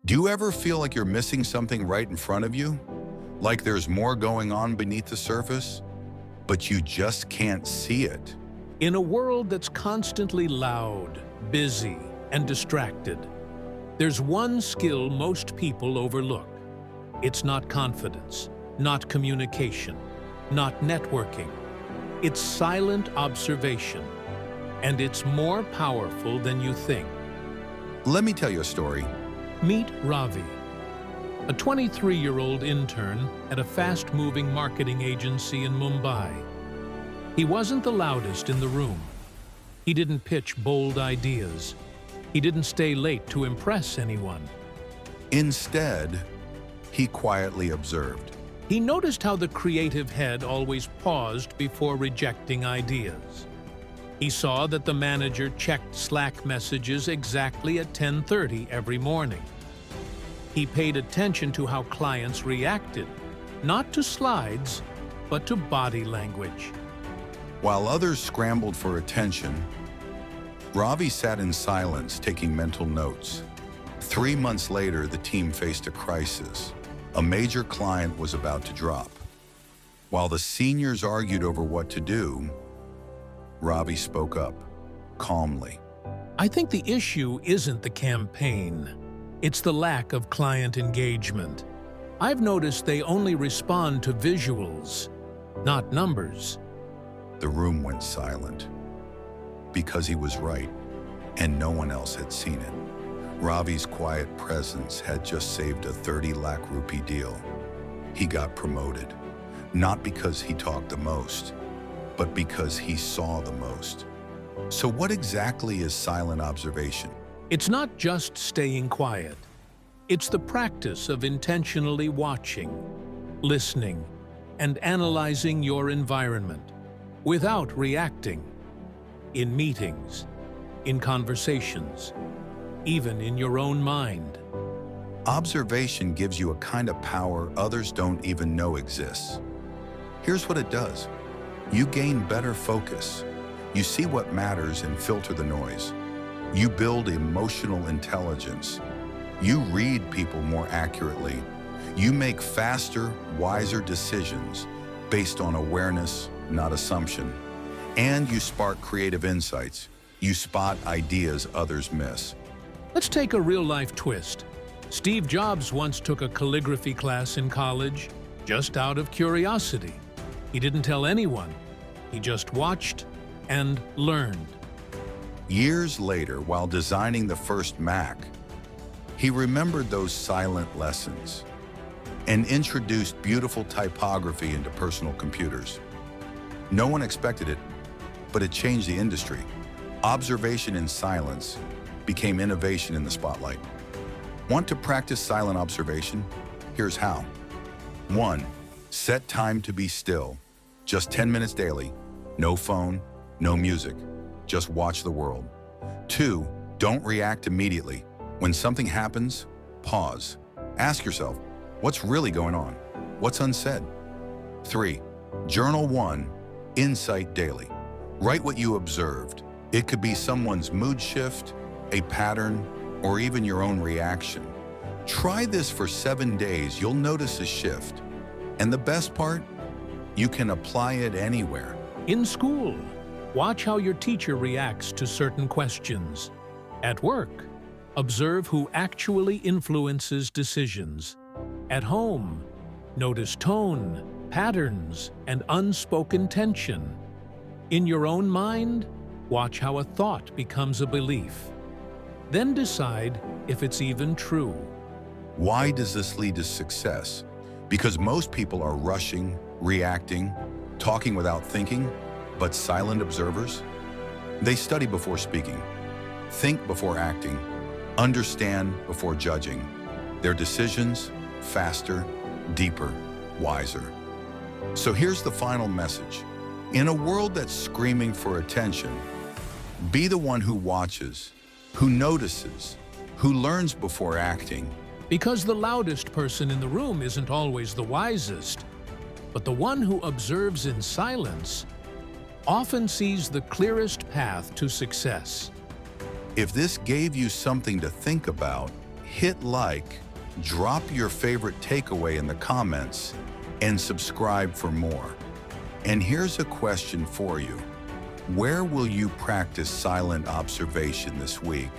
Do you ever feel like you're missing something right in front of you? Like there's more going on beneath the surface, but you just can't see it? In a world that's constantly loud, busy, and distracted, there's one skill most people overlook. It's not confidence, not communication, not networking. It's silent observation, and it's more powerful than you think. Let me tell you a story. Meet Ravi, a 23-year-old intern at a fast-moving marketing agency in Mumbai. He wasn't the loudest in the room. He didn't pitch bold ideas. He didn't stay late to impress anyone. Instead, he quietly observed. He noticed how the creative head always paused before rejecting ideas. He saw that the manager checked Slack messages exactly at 10:30 every morning. He paid attention to how clients reacted, not to slides, but to body language. While others scrambled for attention, Ravi sat in silence, taking mental notes. 3 months later, the team faced a crisis. A major client was about to drop. While the seniors argued over what to do, Ravi spoke up, calmly. I think the issue isn't the campaign. It's the lack of client engagement. I've noticed they only respond to visuals, not numbers. The room went silent. Because he was right, and no one else had seen it. Ravi's quiet presence had just saved a 30 lakh rupee deal. He got promoted, not because he talked the most, but because he saw the most. So what exactly is silent observation? It's not just staying quiet. It's the practice of intentionally watching, listening, and analyzing your environment without reacting. In meetings, in conversations, even in your own mind. Observation gives you a kind of power others don't even know exists. Here's what it does. You gain better focus. You see what matters and filter the noise. You build emotional intelligence. You read people more accurately. You make faster, wiser decisions based on awareness, not assumption. And you spark creative insights. You spot ideas others miss. Let's take a real-life twist. Steve Jobs once took a calligraphy class in college, just out of curiosity. He didn't tell anyone. He just watched and learned. Years later, while designing the first Mac, he remembered those silent lessons and introduced beautiful typography into personal computers. No one expected it, but it changed the industry. Observation in silence became innovation in the spotlight. Want to practice silent observation? Here's how. 1. Set time to be still. Just 10 minutes daily. No phone, no music. Just watch the world. 2. Don't react immediately. When something happens, pause. Ask yourself, what's really going on? What's unsaid? 3. Journal 1. Insight daily. Write what you observed. It could be someone's mood shift, a pattern, or even your own reaction. Try this for 7 days. You'll notice a shift. And the best part? You can apply it anywhere. In school, watch how your teacher reacts to certain questions. At work, observe who actually influences decisions. At home, notice tone, patterns, and unspoken tension. In your own mind, watch how a thought becomes a belief. Then decide if it's even true. Why does this lead to success? Because most people are rushing, reacting, talking without thinking, but silent observers? They study before speaking, think before acting, understand before judging. Their decisions, faster, deeper, wiser. So here's the final message. In a world that's screaming for attention, be the one who watches, who notices, who learns before acting. Because the loudest person in the room isn't always the wisest, but the one who observes in silence often sees the clearest path to success. If this gave you something to think about, hit like, drop your favorite takeaway in the comments, and subscribe for more. And here's a question for you. Where will you practice silent observation this week?